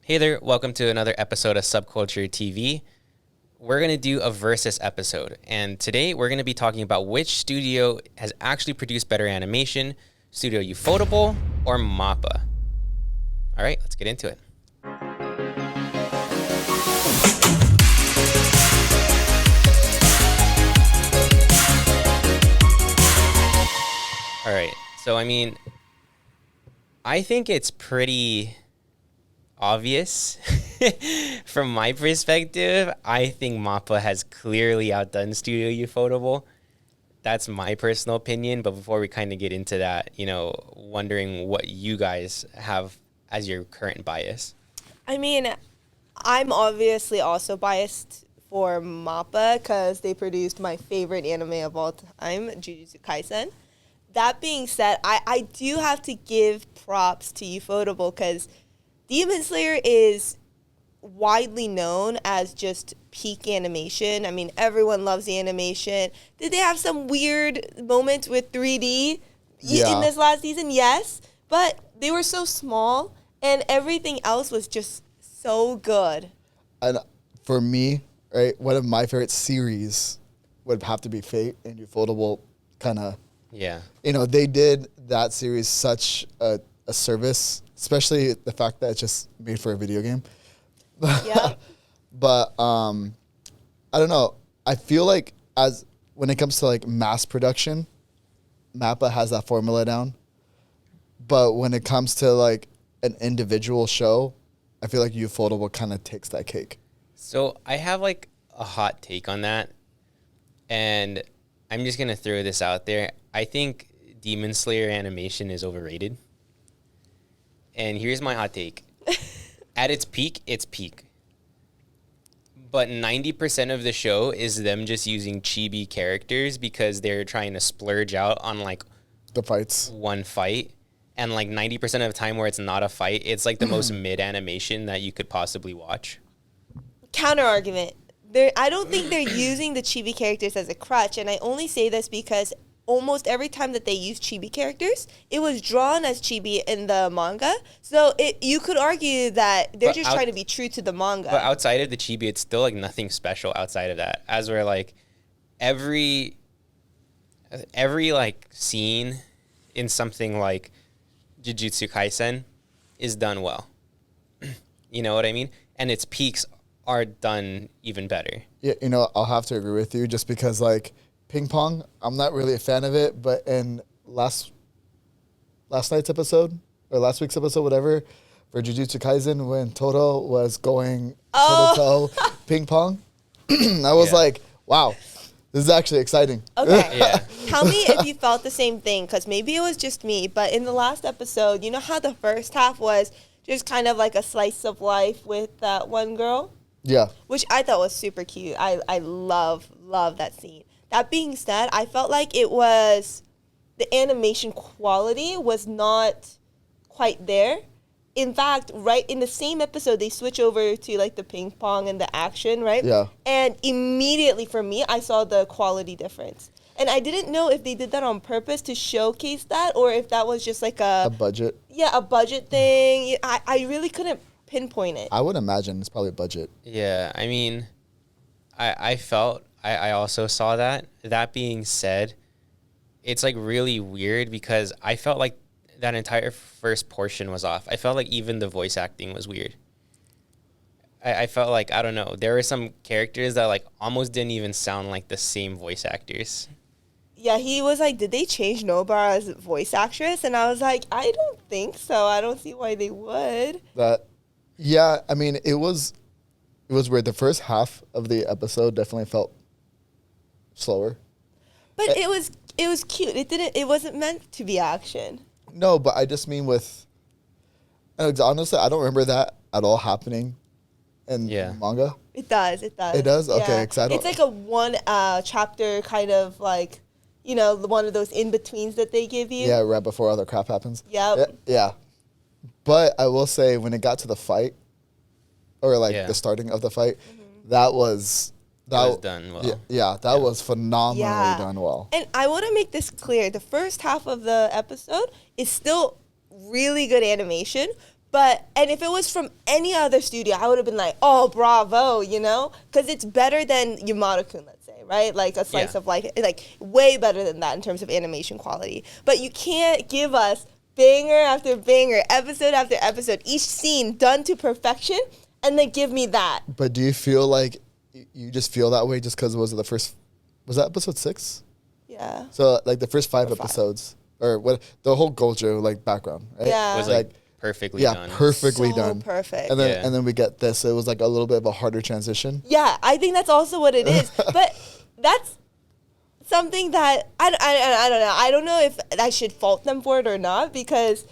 Hey there, welcome to another episode of SubculturedTV. We're going to do a versus episode, and today we're going to be talking about which studio has actually produced better animation, Studio UFOTABLE or MAPPA. All right, let's get into it. All right, so I think it's pretty obvious from my perspective. I think MAPPA has clearly outdone Studio UFOTABLE. That's my personal opinion. But before we kind of get into that, wondering what you guys have as your current bias. I'm obviously also biased for MAPPA because they produced my favorite anime of all time, Jujutsu Kaisen. That being said, I do have to give props to UFOTABLE because Demon Slayer is widely known as just peak animation. Everyone loves the animation. Did they have some weird moments with 3D in this last season? Yes. But they were so small, and everything else was just so good. And for me, right, one of my favorite series would have to be Fate, and UFOTABLE kind of, they did that series such a service, especially the fact that it's just made for a video game. Yeah. But I don't know. I feel like when it comes to like mass production, MAPPA has that formula down. But when it comes to like an individual show, I feel like UFOTABLE kind of takes that cake. So I have like a hot take on that, and I'm just gonna throw this out there. I think Demon Slayer animation is overrated. And here's my hot take. At its peak, it's peak. But 90% of the show is them just using chibi characters because they're trying to splurge out on like the fights. One fight. And like 90% of the time where it's not a fight, it's like the most mid animation that you could possibly watch. Counter argument. I don't think they're using the chibi characters as a crutch, and I only say this because almost every time that they use chibi characters, it was drawn as chibi in the manga. So you could argue that they're trying to be true to the manga. But outside of the chibi, it's still like nothing special outside of that. As we're like every like scene in something like Jujutsu Kaisen is done well. You know what I mean? And its peaks are done even better. Yeah, I'll have to agree with you just because like Ping Pong, I'm not really a fan of it, but in last night's episode, or last week's episode, whatever, for Jujutsu Kaisen, when Toto was going toe-to-toe ping pong, I was like, wow, this is actually exciting. Okay. Yeah. Tell me if you felt the same thing, because maybe it was just me, but in the last episode, you know how the first half was just kind of like a slice of life with that one girl? Yeah. Which I thought was super cute. I love that scene. That being said, I felt like the animation quality was not quite there. In fact, right in the same episode, they switch over to like the ping pong and the action, right? Yeah. And immediately for me, I saw the quality difference. And I didn't know if they did that on purpose to showcase that or if that was just like a budget. Yeah, a budget thing. I really couldn't pinpoint it. I would imagine it's probably a budget. Yeah, I also saw that. That being said, it's like really weird because I felt like that entire first portion was off. I felt like even the voice acting was weird. I felt like, I don't know, there were some characters that like almost didn't even sound like the same voice actors. Yeah, he was like, did they change Nobara's voice actress? And I was like, I don't think so. I don't see why they would. It was weird. The first half of the episode definitely felt slower. But it was cute. It wasn't meant to be action. No, but I just mean honestly, I don't remember that at all happening in manga. It does. It does? Okay. Yeah. It's like a one chapter kind of like, one of those in-betweens that they give you. Yeah, right before all the crap happens. Yep. Yeah. But I will say when it got to the fight, or like the starting of the fight, that was done well. That was phenomenally done well. And I want to make this clear. The first half of the episode is still really good animation, And if it was from any other studio, I would have been like, oh, bravo, you know? Because it's better than Yamato-kun, let's say, right? Like a slice of life, like way better than that in terms of animation quality. But you can't give us banger after banger, episode after episode, each scene done to perfection, and then give me that. But do you feel like you just feel that way just because was that episode 6? Yeah. So like the first 5 episodes, or what, the whole Gojo like background, right? Yeah. Was like perfectly done. Perfectly So done. perfect. And then we get this. It was like a little bit of a harder transition. Yeah, I think that's also what it is. But that's something that I don't know. I don't know if I should fault them for it or not, because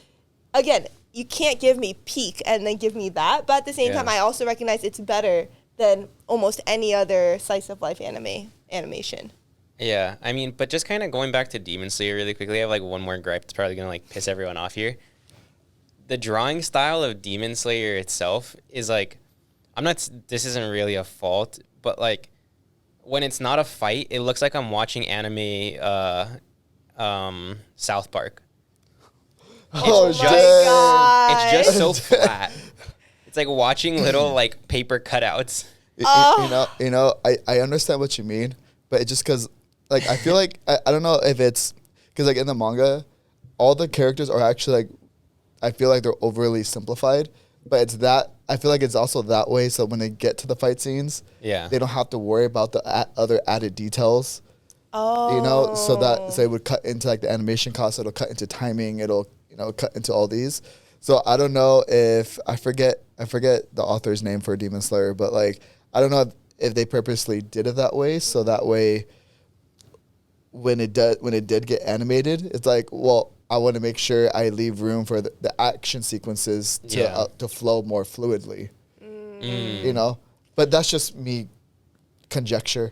again, you can't give me peak and then give me that. But at the same time, I also recognize it's better than almost any other slice of life animation. Yeah, I mean, but just kind of going back to Demon Slayer really quickly, I have like one more gripe that's probably gonna like piss everyone off here. The drawing style of Demon Slayer itself is like, this isn't really a fault, but like when it's not a fight, it looks like I'm watching anime South Park. Oh, God. It's just so flat. It's like watching little like paper cutouts. You know, I understand what you mean, but it's just because like I feel like I don't know if it's because like in the manga, all the characters are actually like, I feel like they're overly simplified, but it's that I feel like it's also that way. So when they get to the fight scenes, they don't have to worry about the other added details. Oh, you know, so it would cut into like the animation cost. It'll cut into timing. It'll cut into all these. So I don't know if I forget the author's name for Demon Slayer, but like I don't know if they purposely did it that way. So that way, when it did get animated, it's like, well, I want to make sure I leave room for the action sequences to flow more fluidly. You know, but that's just me conjecture.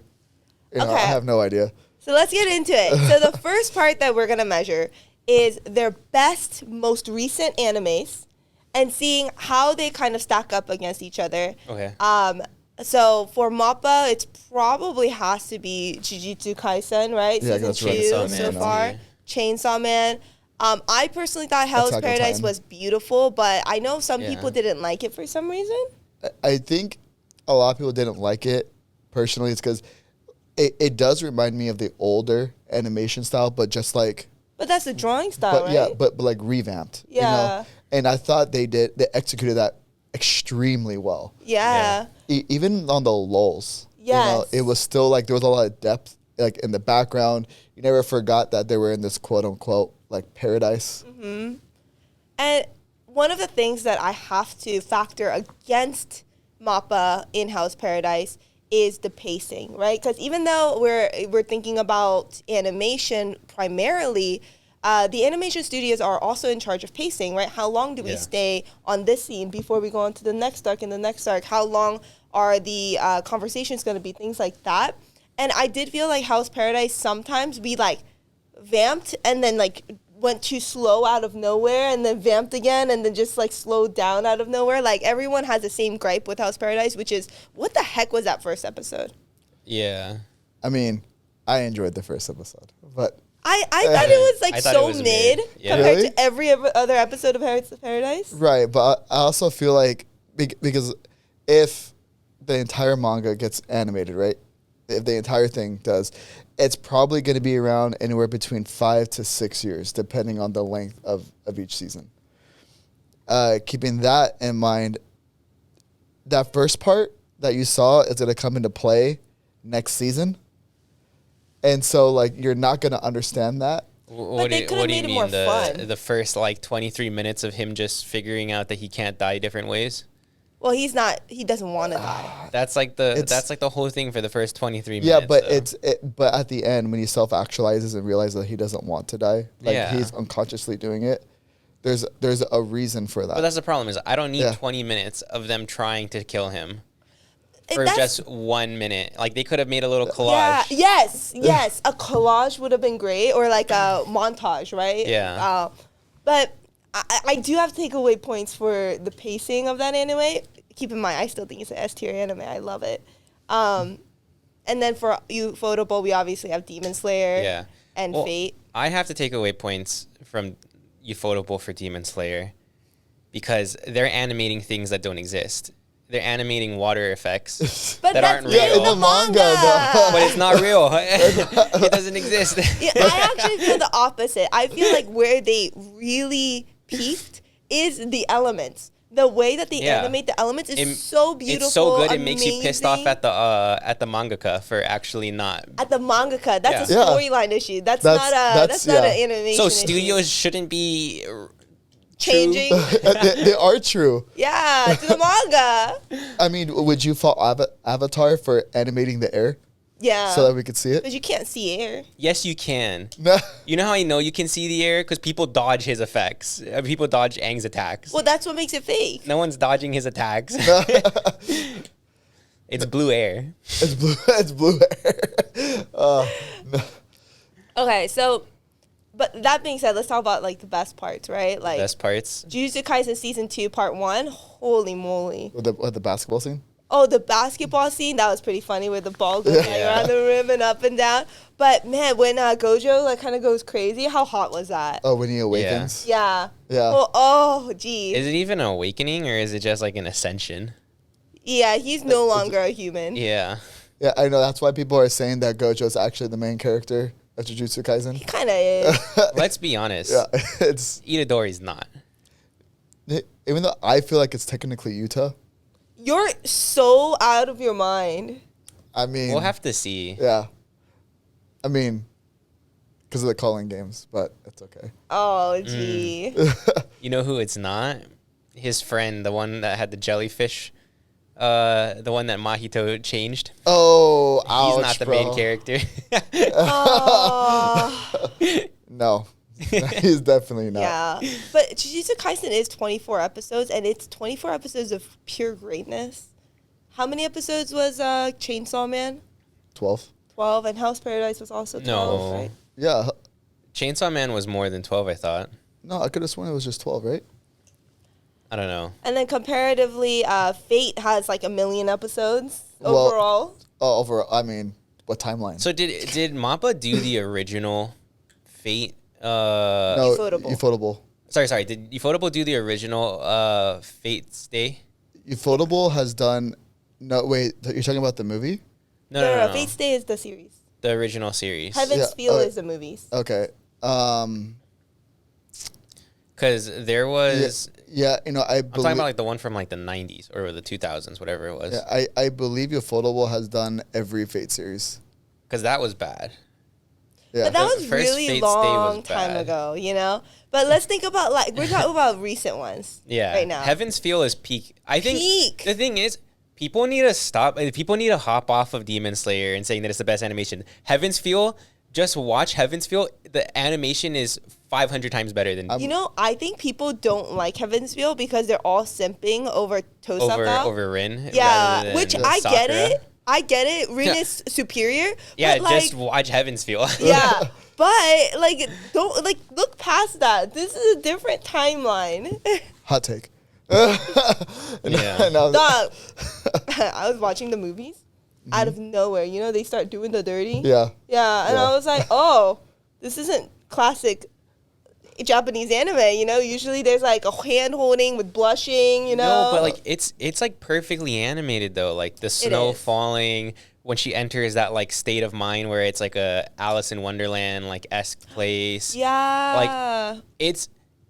You know, I have no idea. So let's get into it. So the first part that we're gonna measure is their best, most recent animes, and seeing how they kind of stack up against each other. Okay. So for MAPPA, it probably has to be Jujutsu Kaisen, right? Yeah, Season that's 2 right. so far. Chainsaw Man. I personally thought Hell's Attack on Paradise Titan. was beautiful, but I know some people didn't like it for some reason. I think a lot of people didn't like it. Personally, it's because it does remind me of the older animation style, but just like. But that's the drawing style, But right? yeah, but like revamped. Yeah. You know? And I thought they executed that extremely well. Yeah. Even on the lulls. Yes. You know, it was still like there was a lot of depth like in the background. You never forgot that they were in this quote unquote like paradise. Mm-hmm. And one of the things that I have to factor against MAPPA in Hell's Paradise is the pacing, right? Because even though we're thinking about animation primarily, the animation studios are also in charge of pacing, right? How long do we stay on this scene before we go on to the next arc and the next arc? How long are the conversations going to be? Things like that. And I did feel like Hell's Paradise sometimes we like vamped and then like went too slow out of nowhere and then vamped again and then just like slowed down out of nowhere. Like everyone has the same gripe with Hell's Paradise, which is what the heck was that first episode? Yeah. I mean, I enjoyed the first episode, but I thought it was like so was mid Yeah. compared Really? to every other episode of Hell's Paradise. right. But I also feel like because if the entire manga gets animated, right? If the entire thing does, it's probably going to be around anywhere between 5 to 6 years, depending on the length of each season. Keeping that in mind, that first part that you saw is going to come into play next season. And so, like, you're not going to understand that. What they do could've you made it mean? more fun. The first like 23 minutes of him just figuring out that he can't die different ways. Well, he doesn't want to die. That's like the whole thing for the first 23 minutes. Yeah, but though. but at the end, when he self-actualizes and realizes that he doesn't want to die, like he's unconsciously doing it, there's a reason for that. But that's the problem is I don't need Yeah. 20 minutes of them trying to kill him for That's- just 1 minute. Like they could have made a little Yeah, collage. yes. A collage would have been great, or like a montage, right? Yeah. But I do have to take away points for the pacing of that anime. Keep in mind, I still think it's an S-tier anime. I love it. And then for UFOTABLE, we obviously have Demon Slayer and Well, Fate. I have to take away points from UFOTABLE for Demon Slayer because they're animating things that don't exist. They're animating water effects But that that's aren't in real. the manga. But it's not real. It doesn't exist. Yeah, I actually feel the opposite. I feel like where they really peaked is the elements. The way that they animate the elements is so beautiful. It's so good. It amazing. makes you pissed off at the mangaka for actually not. At the mangaka, that's a Yeah. storyline issue. That's not an animation. So issue. studios shouldn't be Changing. They are true. Yeah, to the manga. I mean, would you fault Avatar for animating the air Yeah. so that we could see it? Because you can't see air. Yes, you can. No. You know how I know you can see the air? Because people dodge his effects. People dodge Aang's attacks. Well, that's what makes it fake. No one's dodging his attacks. It's blue air. It's blue. It's blue air. No. Okay, so, but that being said, let's talk about like the best parts, right? Like Best parts. Jujutsu Kaisen season 2, part 1. Holy moly! With the basketball scene. Oh, the basketball scene, that was pretty funny with the ball going around the rim and up and down. But man, when Gojo like kind of goes crazy, how hot was that? Oh, when he awakens. Yeah. Yeah. Well, oh, gee. Is it even an awakening or is it just like an ascension? Yeah, he's no longer a human. Yeah. Yeah, I know. That's why people are saying that Gojo is actually the main character of Jujutsu Kaisen. He kind of is. Let's be honest. Yeah, it's Itadori's not. even though I feel like it's technically Utah. You're so out of your mind. I mean, We'll have to see. yeah. I mean, because of the calling games, but it's okay. Oh, gee. You know who it's not? His friend, the one that had the jellyfish. The one that Mahito changed. Oh, ouch, He's not the bro. main character. Oh. No, he's definitely not. Yeah. But Jujutsu Kaisen is 24 episodes, and it's 24 episodes of pure greatness. How many episodes was Chainsaw Man? 12. 12, and Hell's Paradise was also 12, No. right? Yeah. Chainsaw Man was more than 12, I thought. No, I could have sworn it was just 12, right? I don't know. And then comparatively, Fate has like 1 million episodes Well, overall. Oh, overall, I mean, what timeline? So did MAPPA do the original Fate? No, Ufotable. Ufotable. Sorry. Did Ufotable do the original Fate Stay? Ufotable has done. No, wait. You're talking about the movie? No. Fate Stay is the series. The original series. Heaven's Yeah, Feel okay. is the movies. Okay. Because there was. Yeah, you know, I I'm talking believe. about like the one from like the 90s or the 2000s, whatever it was. Yeah, I believe Ufotable has done every Fate series. Because that was bad. Yeah. But that The was first really Fate Stay was long time bad. ago, you know? But let's think about, like, we're talking about recent ones Yeah. right now. Heaven's Feel is peak. I think Peak. the thing is, people need to stop. People need to hop off of Demon Slayer and saying that it's the best animation. Heaven's Feel, just watch Heaven's Feel. The animation is 500 times better than You know, I think people don't like Heaven's Feel because they're all simping over Tosaka. over Rin. Yeah, rather than which I Sakura. get it. I get it. Rin is superior. Yeah, but like, just watch Heaven's Feel. yeah, but like, don't like look past that. This is a different timeline. Hot take. Yeah. No, Dog, I was watching the movies out of nowhere. You know, they start doing the dirty. yeah. Yeah, and Yeah. I was like, oh, this isn't classic Japanese anime. You know, usually there's like a hand holding with blushing. You know, No, but like it's like perfectly animated though. Like the snow is. falling when she enters that like state of mind where it's like a Alice in Wonderland like esque place. yeah, It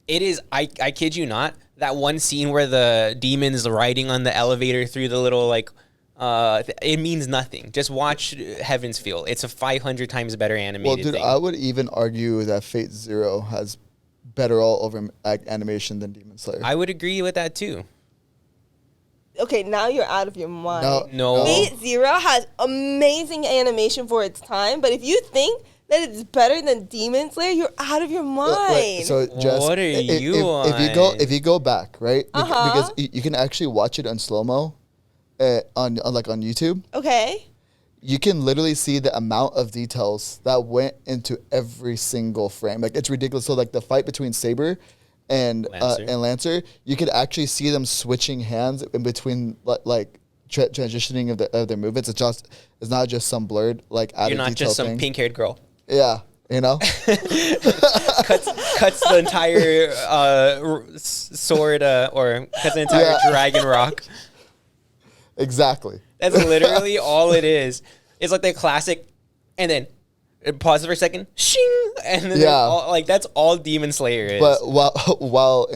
is. I kid you not. That one scene where the demon's riding on the elevator through the little like. It means nothing. Just watch Heaven's Feel. It's a 500 times better animated Well, dude, thing. I would even argue that Fate Zero has better all over animation than Demon Slayer. I would agree with that too. okay, now you're out of your mind. No. Fate Zero has amazing animation for its time, but if you think that it's better than Demon Slayer, you're out of your mind. Wait, so Jess, What are you if you go back, right? Uh-huh. Because you can actually watch it on slow mo, on YouTube. Okay. You can literally see the amount of details that went into every single frame. Like it's ridiculous. So like the fight between Saber and Lancer, you could actually see them switching hands in between like transitioning of their movements. It's not just some blurred like added You're not detail just some thing. pink-haired girl. Yeah. You know, cuts the entire sword or cuts the entire dragon rock. Exactly. That's literally all it is. It's like the classic, and then it pauses for a second, shing, and then that's all Demon Slayer is. But while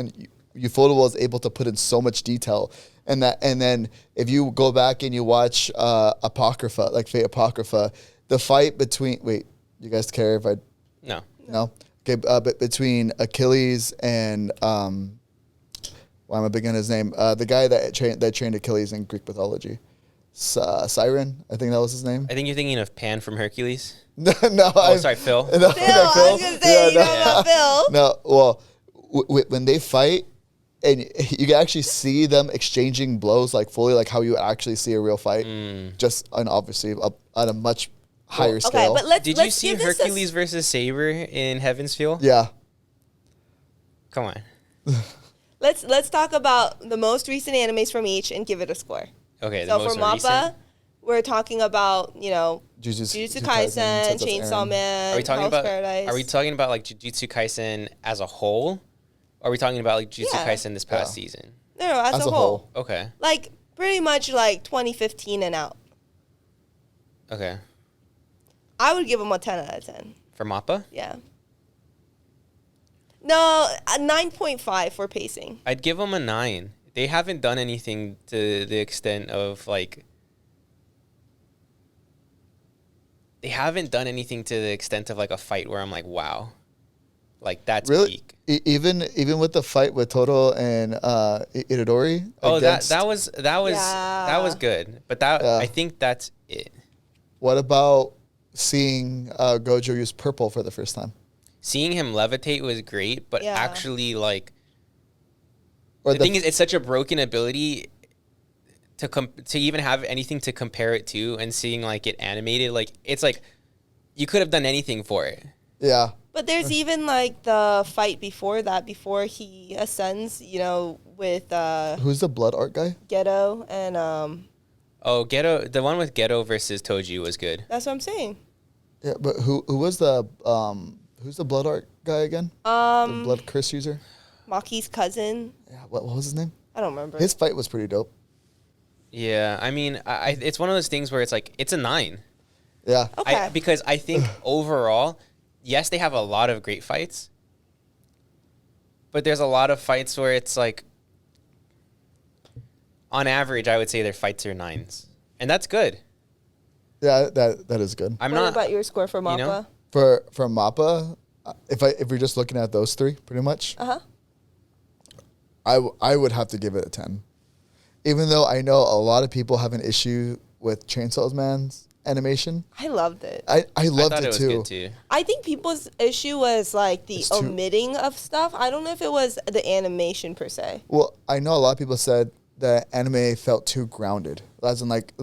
Ufotable is able to put in so much detail, and then if you go back and you watch Apocrypha, like Fate Apocrypha, the fight between you guys care if I no okay but between Achilles and why am I big on his name, the guy that trained Achilles in Greek mythology, Siren, I think that was his name. I think you're thinking of Pan from Hercules. No, sorry, Phil. No, Phil, I was gonna say, you know about Phil. No, well, when they fight, and you can actually see them exchanging blows like fully, like how you actually see a real fight, just and obviously at a much higher scale. Okay, but Did you see Hercules versus Saber in Heaven's Feel? Yeah. Come on. Let's talk about the most recent animes from each and give it a score. Okay, So the most for MAPPA, recent. We're talking about Jujutsu Kaisen, Chainsaw Man, Are we talking Hell's about? Paradise. Are we talking about like Jujutsu Kaisen as a whole? Or are we talking about like Jujutsu Kaisen this past season? No, as a whole. Okay. Like pretty much like 2015 and out. Okay. I would give them a 10 out of 10. For MAPPA? Yeah. No, a 9.5 for pacing. I'd give them a 9. They haven't done anything to the extent of like. They haven't done anything to the extent of like a fight where I'm like, wow, like that's Really? peak. Even with the fight with Toto and Itadori. Oh, that was good, but I think that's it. What about seeing Gojo use purple for the first time? Seeing him levitate was great, but actually like. Or the thing is, it's such a broken ability to even have anything to compare it to, and seeing like it animated, like it's like you could have done anything for it. Yeah. But there's even like the fight before that, before he ascends, with who's the blood art guy? Geto and Geto, the one with Geto versus Toji was good. That's what I'm saying. Yeah, but who was the who's the blood art guy again? The blood curse user? Maki's cousin. Yeah, what was his name? I don't remember. His fight was pretty dope. Yeah, I mean, it's one of those things where it's like it's a 9. Yeah. Okay. Because I think overall, yes, they have a lot of great fights, but there's a lot of fights where it's like, on average, I would say their fights are 9s, and that's good. Yeah, that is good. What about your score for MAPPA? For MAPPA, if we're just looking at those three, pretty much. I would have to give it a 10. Even though I know a lot of people have an issue with Chainsaw Man's animation. I loved it. I loved it it was too. Good too. I think people's issue was like the omitting of stuff. I don't know if it was the animation per se. Well, I know a lot of people said that anime felt too grounded. As in like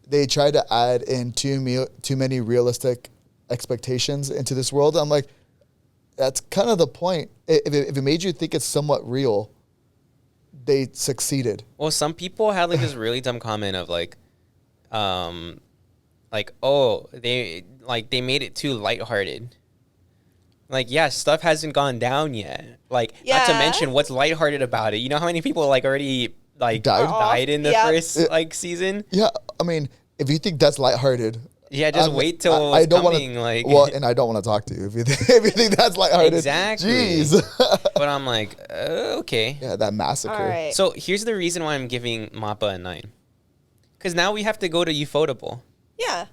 they tried to add in too many realistic expectations into this world. I'm like, that's kind of the point. If it made you think it's somewhat real, they succeeded. Well, some people had like this really dumb comment of like, oh, they made it too lighthearted. Like, yeah, stuff hasn't gone down yet. Like, not to mention what's lighthearted about it. You know how many people like already like died in the first like season? Yeah, I mean, if you think that's lighthearted. Yeah, just wait till I don't want to. And I don't want to talk to you if you think that's lighthearted. Exactly. Jeez. But I'm like, okay. Yeah, that massacre. All right. So here's the reason why I'm giving MAPPA a 9. Because now we have to go to UFOTABLE. Yeah.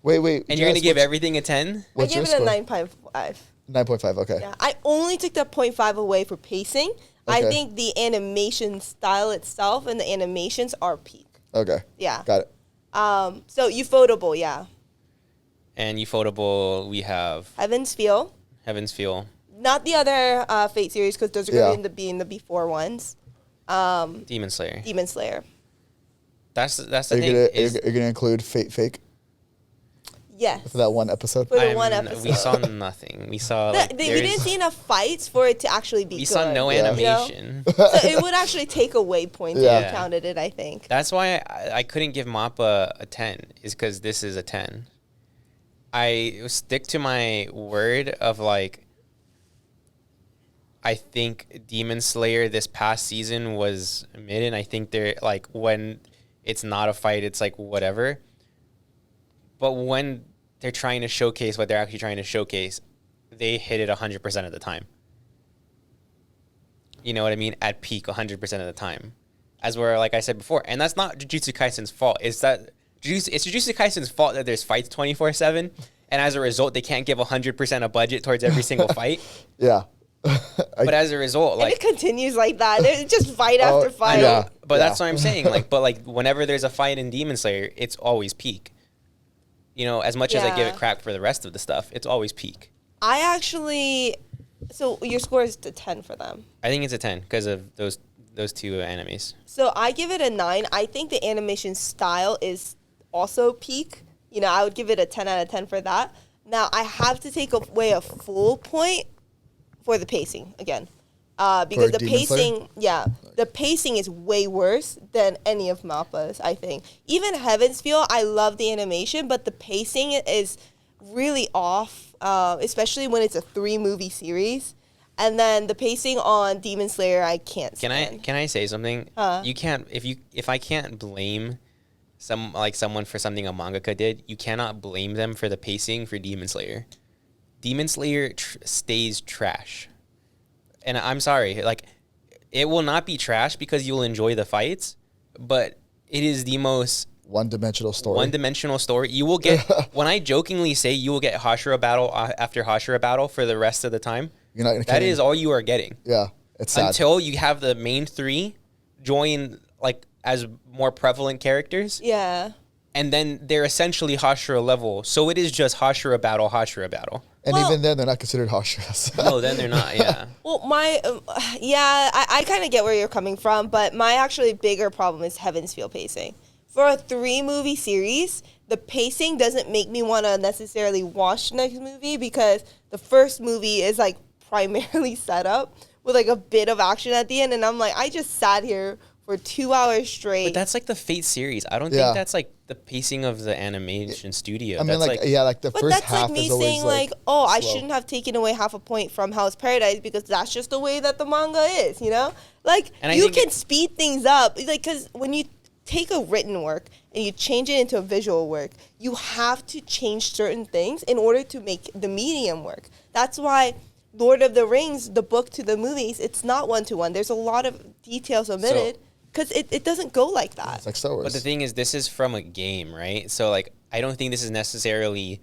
Wait. And you're gonna give everything a 10? I give it a 9.5. 9.5. Okay. Yeah. I only took the 0.5 away for pacing. I think the animation style itself and the animations are peak. Okay. Yeah. Got it. So UFOTABLE, yeah. And UFOTABLE, we have Heaven's Feel. Not the other Fate series, because those are going to be in the before ones. Demon Slayer. That's the thing. You're gonna include Fake Yes. for that one episode. For the one episode. We saw nothing. We saw we didn't see enough fights for it to actually be good. We saw no animation. So it would actually take away points if you counted it, I think. That's why I couldn't give MAPPA a 10, is because this is a 10. I stick to my word of like, I think Demon Slayer this past season was mid, and I think they're like, when it's not a fight, it's like whatever. But when they're trying to showcase what they're actually trying to showcase, they hit it 100% of the time. You know what I mean? At peak 100% of the time. As where, like I said before, and that's not Jujutsu Kaisen's fault. It's Jujutsu Kaisen's fault that there's fights 24/7, and as a result, they can't give 100% of budget towards every single fight. Yeah. But as a result, And like, it continues like that. There's just fight after fight. yeah. but that's what I'm saying. Like, but like whenever there's a fight in Demon Slayer, it's always peak. You know, as much as I give it crap for the rest of the stuff, it's always peak. I actually, so your score is a 10 for them. I think it's a 10 because of those two animes. So I give it a 9. I think the animation style is also peak. You know, I would give it a 10 out of 10 for that. Now, I have to take away a full point for the pacing again. Because the pacing, the pacing is way worse than any of MAPPA's, I think. Even Heaven's Feel, I love the animation, but the pacing is really off, especially when it's a 3-movie series. And then the pacing on Demon Slayer, I can't stand. Can I say something? You can't if I can't blame someone for something a mangaka did, you cannot blame them for the pacing for Demon Slayer. Demon Slayer stays trash. And I'm sorry, like, it will not be trash because you'll enjoy the fights, but it is the most one-dimensional story. You will get, when I jokingly say you will get Hashira battle after Hashira battle for the rest of the time, that is all you are getting. Yeah, it's sad. Until you have the main 3 join, like, as more prevalent characters. Yeah. And then they're essentially Hashira level. So it is just Hashira battle. And even then, they're not considered Hashiras. No, then they're not, yeah. Well, I kind of get where you're coming from, but my actually bigger problem is Heaven's Feel pacing. For a 3-movie series, the pacing doesn't make me want to necessarily watch the next movie because the first movie is like primarily set up with like a bit of action at the end, and I'm like, I just sat here for 2 hours straight. But that's like the Fate series. I don't think that's like the pacing of the animation studio. I mean, that's like the first half is always But that's like me saying like, oh, I slow. shouldn't have taken away half a point from Hell's Paradise because that's just the way that the manga is, you know? Like, you can speed things up. Like, because when you take a written work and you change it into a visual work, you have to change certain things in order to make the medium work. That's why Lord of the Rings, the book to the movies, it's not 1-to-1. There's a lot of details omitted. Because it doesn't go like that. It's like Star Wars. But the thing is, this is from a game, right? So, like, I don't think this is necessarily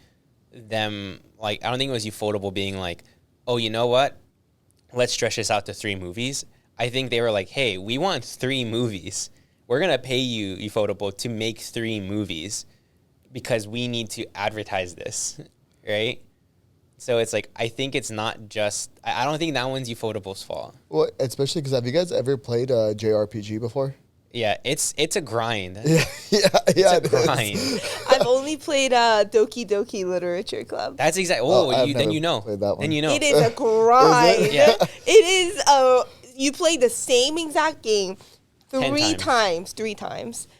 them, like, I don't think it was UFOTABLE being like, oh, you know what? Let's stretch this out to 3 movies. I think they were like, hey, we want 3 movies. We're going to pay you, UFOTABLE, to make 3 movies because we need to advertise this, right? So it's like, I think it's not just, I don't think that one's UFOTABLE's fault. Well, especially because have you guys ever played a JRPG before? Yeah, it's a grind. Yeah, It's a grind. I've only played Doki Doki Literature Club. That's exactly, then you know. Then you know. It is a grind. Is it? Yeah. It is, you play the same exact game 3 times.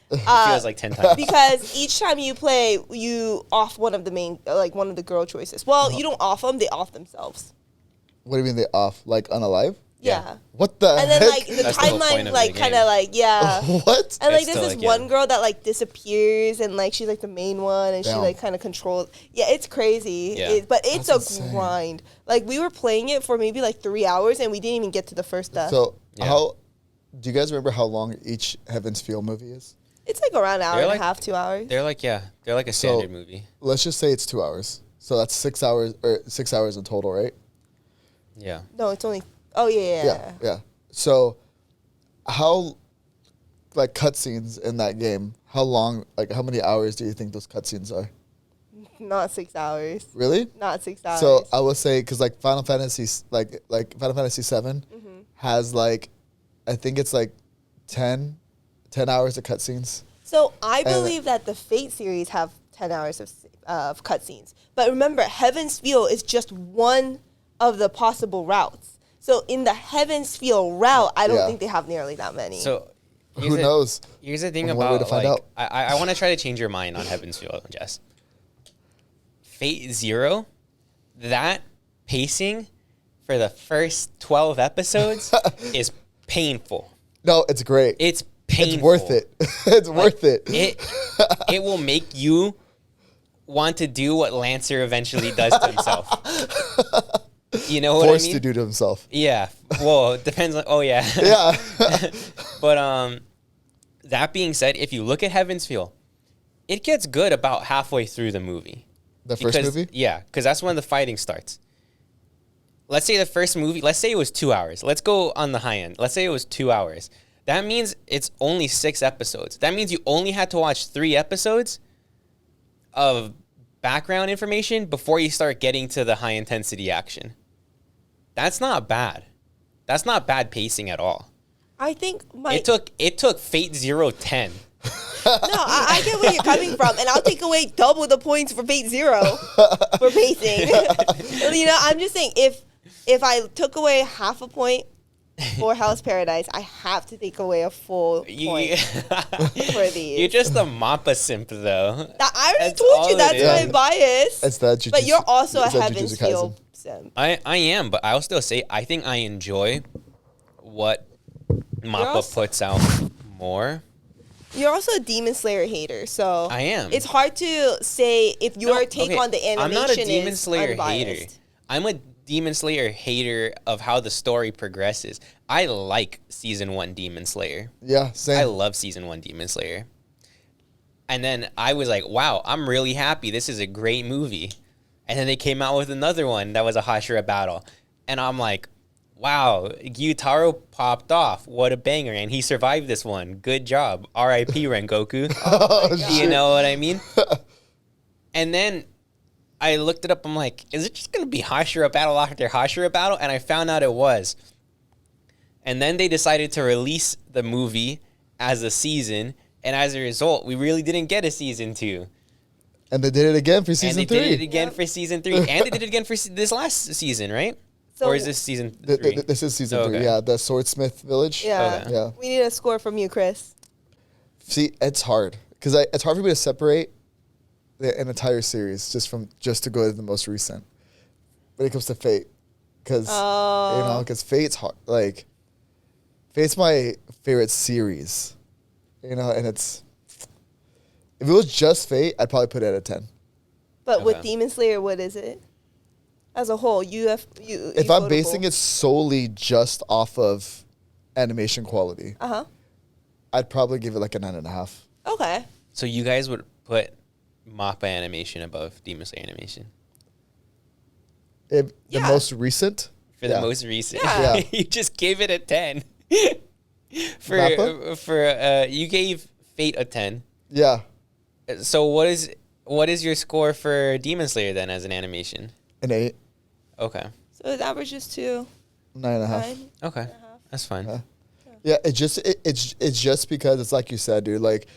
It feels like 10 times. Because each time you play, you off one of the main, like one of the girl choices. Well, you don't off them; they off themselves. What do you mean they off? Like unalive? Yeah. What the And heck? then like the That's the whole point timeline, of like the kind game. of like What? And like It's there's still, this like, one girl that like disappears and like she's like the main one and she Damn. like kind of controls. Yeah, it's crazy. Yeah. But it's That's a insane. grind. Like we were playing it for maybe like 3 hours and we didn't even get to the first death. So Yeah. how? Do you guys remember how long each Heaven's Feel movie is? It's like around an hour They're and like- a half, 2 hours. They're like a standard movie. Let's just say it's 2 hours. So that's 6 hours or 6 hours in total, right? Yeah. No, it's only. Oh yeah. Yeah. So how, like cutscenes in that game? How long? Like how many hours do you think those cutscenes are? Not 6 hours. Really? Not 6 hours. So I would say because like Final Fantasy, like Final Fantasy 7 has like, I think it's like 10 hours of cutscenes. So I believe that the Fate series have 10 hours of cutscenes. But remember, Heaven's Feel is just one of the possible routes. So in the Heaven's Feel route, I don't think they have nearly that many. So Who knows? Here's the thing Only way about to find like, out. I want to try to change your mind on Heaven's Feel, Jess. Fate Zero, that pacing for the first 12 episodes is painful. No, it's great. It's painful. It's worth it. It's worth it. It will make you want to do what Lancer eventually does to himself. You know what I mean? Forced to do to himself. Yeah. Well, it depends on. Oh yeah. Yeah. But that being said, if you look at Heaven's Feel, it gets good about halfway through the movie. The first movie? Yeah, because that's when the fighting starts. Let's say the first movie, let's say it was 2 hours. Let's go on the high end. Let's say it was 2 hours. That means it's only 6 episodes. That means you only had to watch 3 episodes of background information before you start getting to the high intensity action. That's not bad. That's not bad pacing at all. I think It took Fate 10. No, I get where you're coming from, and I'll take away double the points for Fate Zero for pacing. You know, I'm just saying if I took away half a point for Hell's Paradise, I have to take away a full point for these. You're just a MAPPA simp, though. I already told you that's my bias. It's that but you're also a Heaven's Feel simp. I am, but I'll still say I think I enjoy what MAPPA puts out more. You're also a Demon Slayer hater, so I am. It's hard to say if your take on the animation I'm not a Demon Slayer unbiased. hater. I'm a Demon Slayer hater of how the story progresses. I like season 1 Demon Slayer. Yeah, same. I love season 1 Demon Slayer. And then I was like, wow, I'm really happy. This is a great movie. And then they came out with another one that was a Hashira battle. And I'm like, wow, Gyutaro popped off. What a banger. And he survived this one. Good job. R.I.P. Rengoku. You know what I mean? And then I looked it up. I'm like, is it just going to be Hashira battle after Hashira battle? And I found out it was. And then they decided to release the movie as a season. And as a result, we really didn't get a season 2. And they did it again for season 3. And they did it again for season 3. And they did it again for this last season, right? So or is this season 3? This is season 3, yeah. The Swordsmith Village. Yeah. Okay. Yeah. We need a score from you, Chris. See, it's hard. Because it's hard for me to separate an entire series just to go to the most recent. When it comes to Fate. Because, because Fate's hard. Like, Fate's my favorite series. And it's... If it was just Fate, I'd probably put it at a 10. But with Demon Slayer, what is it? As a whole, if I'm basing it solely just off of animation quality, I'd probably give it like a 9.5. Okay. So you guys would put MAPPA animation above Demon Slayer animation? The most recent? For the most recent. Yeah. You just gave it a 10. MAPPA? You gave Fate a 10. Yeah. So what is your score for Demon Slayer then as an animation? An 8. Okay. So it averages to 9.5. Okay. That's fine. Yeah, it's just because it's like you said, dude. Like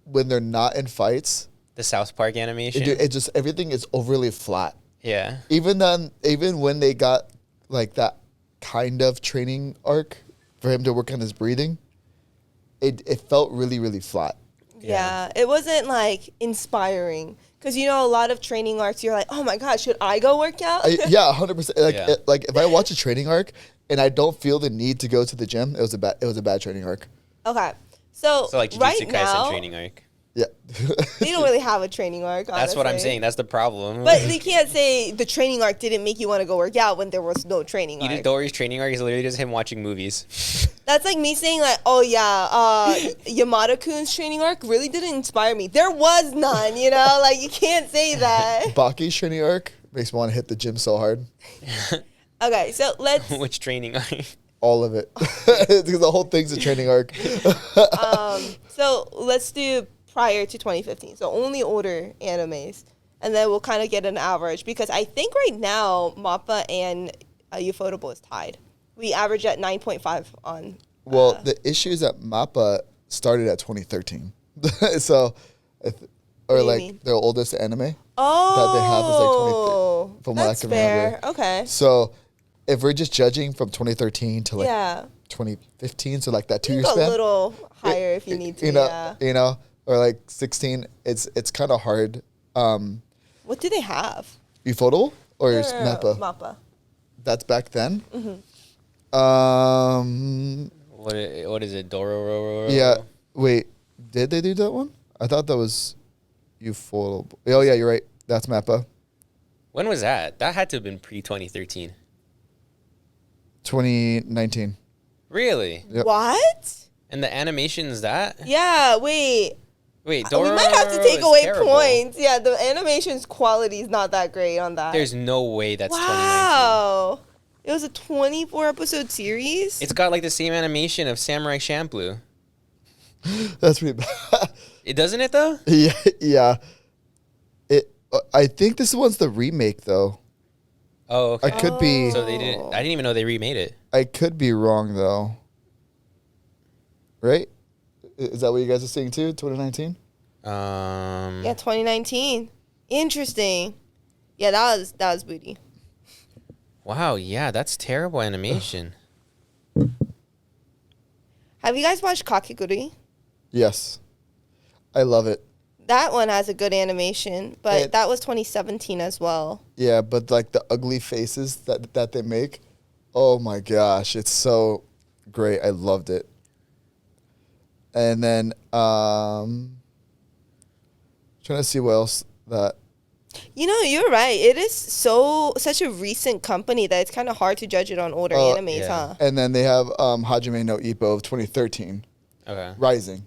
when they're not in fights, The South Park animation. it just everything is overly flat. Yeah. Even when they got like that kind of training arc for him to work on his breathing, it felt really, really flat. Yeah, it wasn't like inspiring because a lot of training arcs. You're like, oh my god, should I go work out? 100%. Like if I watch a training arc and I don't feel the need to go to the gym, it was a bad training arc. Okay, so like Jujutsu right Kaisen now, training arc. Yeah. they don't really have a training arc. That's what I'm honestly. saying. That's the problem. But they can't say the training arc didn't make you want to go work out when there was no training arc. Itadori's training arc is literally just him watching movies. That's like me saying like, oh yeah, Yamada-kun's training arc really didn't inspire me. There was none, like you can't say that. Baki's training arc makes me want to hit the gym so hard. Okay, so let's. Which training arc? All of it. Because the whole thing's a training arc. So let's do prior to 2015. So only older animes. And then we'll kind of get an average. Because I think right now, MAPPA and UFOTABLE is tied. We average at 9.5 on... Well, the issue is that MAPPA started at 2013. So, or like mean? their oldest anime Oh! that they have is like 2013. From what I That's can fair. remember. Okay. So, if we're just judging from 2013 to like Yeah. 2015, so like that 2 You year can go span. a little higher if you need to, Or like 16, it's kind of hard. What do they have? UFOTABLE or No, MAPPA? MAPPA. That's back then. What is it? Dororo? Yeah. Wait, did they do that one? I thought that was UFOTABLE. Oh yeah, you're right. That's MAPPA. When was that? That had to have been pre 2013. 2019. Really? Yep. What? And the animation's that? Yeah, wait. Wait, We Dororo might have to take is away terrible. points. Yeah, the animation's quality is not that great on that. There's no way that's 2019. wow. It was a 24 episode series. It's got like the same animation of Samurai Champloo. That's pretty bad. It doesn't it though? Yeah, yeah. I think this one's the remake though. Oh, okay. I could be. So they didn't. I didn't even know they remade it. I could be wrong though. Right? Is that what you guys are seeing too? 2019. Yeah, 2019. Interesting. Yeah, that was booty. Wow. Yeah, that's terrible animation. Have you guys watched Kakegurui? Yes, I love it. That one has a good animation, but that was 2017 as well. Yeah, but like the ugly faces that they make, oh my gosh, it's so great. I loved it. And then trying to see what else that. You know, you're right. It is such a recent company that it's kind of hard to judge it on older animes, yeah. huh? And then they have Hajime no Ippo of 2013, Okay. Rising.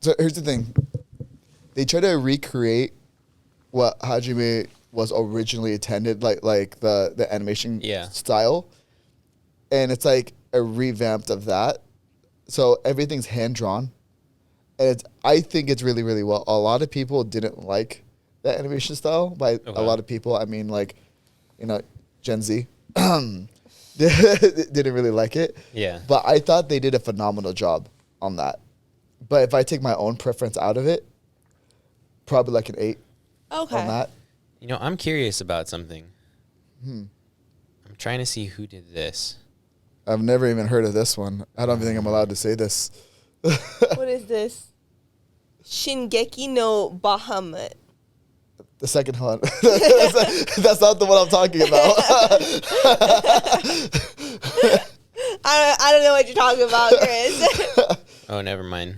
So here's the thing. They try to recreate what Hajime was originally intended, like the animation style. And it's like a revamped of that. So everything's hand-drawn. And I think it's really, really well. A lot of people didn't like that animation style. By a lot of people, I mean like, Gen Z. Didn't really like it. Yeah. But I thought they did a phenomenal job on that. But if I take my own preference out of it, probably like an 8 on that. I'm curious about something. I'm trying to see who did this. I've never even heard of this one. I don't even think I'm allowed to say this. What is this? Shingeki no Bahamut. The second one. That's not the one I'm talking about. I don't know what you're talking about, Chris. Oh, never mind.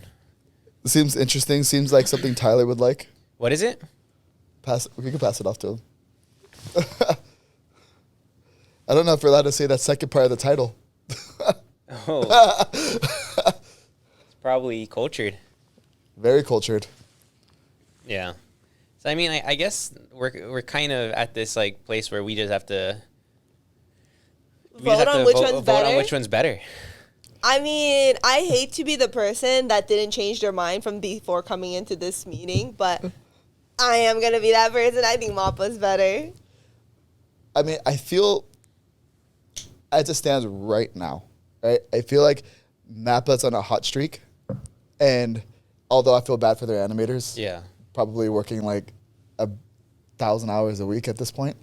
Seems interesting. Seems like something Tyler would like. What is it? We can pass it off to him. I don't know if we're allowed to say that second part of the title. Oh. It's probably cultured. Very cultured. Yeah. So I mean, I guess we're kind of at this like place where we just have to Vote on which one's better. better. I mean, I hate to be the person that didn't change their mind from before coming into this meeting, but I am going to be that person. I think MAPPA's better. I mean, I feel as it stands right now, right? I feel like MAPPA's on a hot streak. And although I feel bad for their animators, probably working like 1,000 hours a week at this point.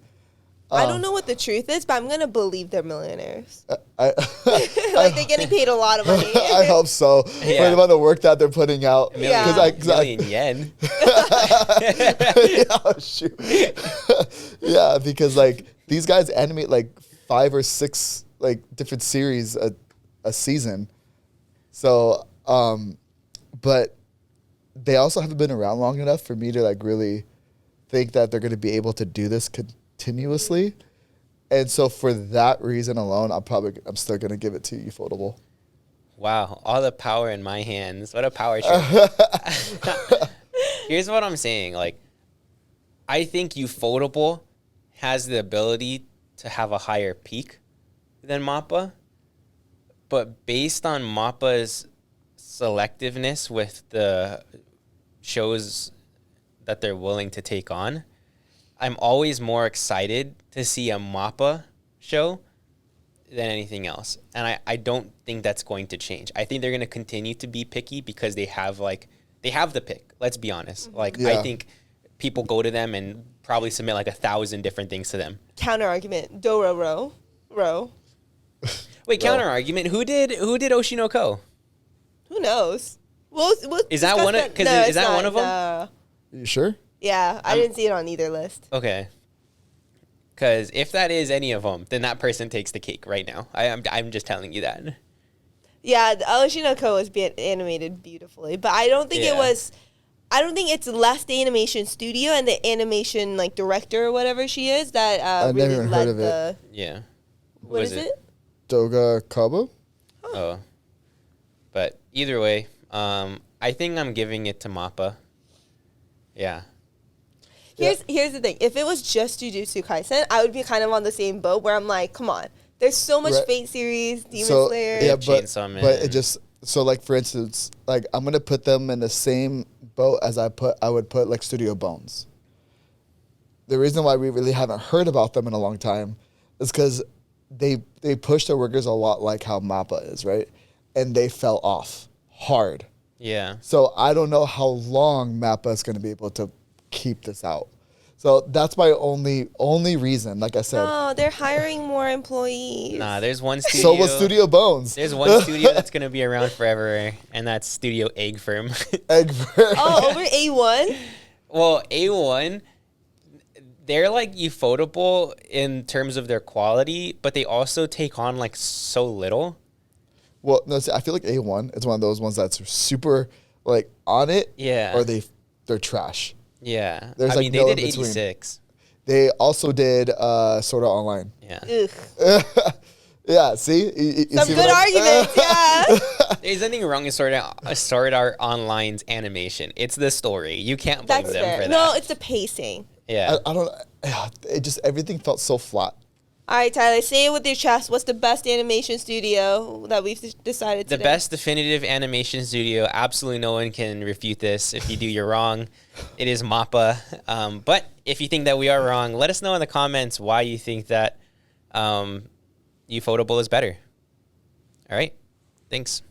I don't know what the truth is, but I'm going to believe they're millionaires. Like they're getting paid a lot of money. I hope so. For the amount of work that they're putting out. Million yen. Oh, shoot. Yeah, because like these guys animate like 5 or 6 like different series a season. So, but they also haven't been around long enough for me to like really think that they're going to be able to do this continuously. And so for that reason alone, I'm still going to give it to UFOTABLE. Wow, all the power in my hands. What a power trip. Here's what I'm saying. Like, I think UFOTABLE has the ability to have a higher peak than MAPPA. But based on MAPPA's selectiveness with the shows that they're willing to take on, I'm always more excited to see a MAPPA show than anything else. And I don't think that's going to change. I think they're going to continue to be picky because they have the pick. Let's be honest. I think people go to them and probably submit like 1,000 different things to them. Counter argument. Dororo. Wait, counter argument. Who did Oshinoko? Who knows? We'll Is that one of? Because is that one of them? Are you sure? Yeah, I didn't see it on either list. Okay. Because if that is any of them, then that person takes the cake right now. I'm just telling you that. Yeah, the Alashino Ko was animated beautifully, but I don't think it was. I don't think it's less the animation studio and the animation like director or whatever she is that I've really never even led heard of the. Yeah. What is it? Doga Kabo? Oh. But either way, I think I'm giving it to MAPPA. Yeah. Here's the thing. If it was just Jujutsu Kaisen, I would be kind of on the same boat where I'm like, come on. There's so much Fate series, Demon Slayer. Yeah, Chainsaw Man. but it just so like for instance, like I'm gonna put them in the same boat as I would put like Studio Bones. The reason why we really haven't heard about them in a long time is because they push their workers a lot like how MAPPA is, right? And they fell off hard. Yeah. So I don't know how long MAPPA is gonna be able to keep this out. So that's my only reason. Like I said, No, they're hiring more employees. Nah, there's one studio. so was Studio Bones. There's one studio that's going to be around forever, and that's Studio Egg Firm. Egbert. Oh, over A1? Well, A1, they're like UFOTABLE in terms of their quality, but they also take on like so little. Well, no, see, I feel like A1 is one of those ones that's super like on it. Yeah. Or they're trash. Yeah. There's, I like, mean, no they in did between. 86. They also did Sword Art Online. Yeah. Ugh. Yeah, see? You Some see good what arguments, yeah. There's nothing wrong with Sword Art Online's animation. It's the story. You can't blame That's them fair. for that. No, it's the pacing. Yeah. I don't. It just everything felt so flat. All right, Tyler, say it with your chest. What's the best animation studio that we've decided The today? best definitive animation studio. Absolutely no one can refute this. If you do, you're wrong. It is MAPPA. But if you think that we are wrong, let us know in the comments why you think that UFOTABLE is better. All right. Thanks.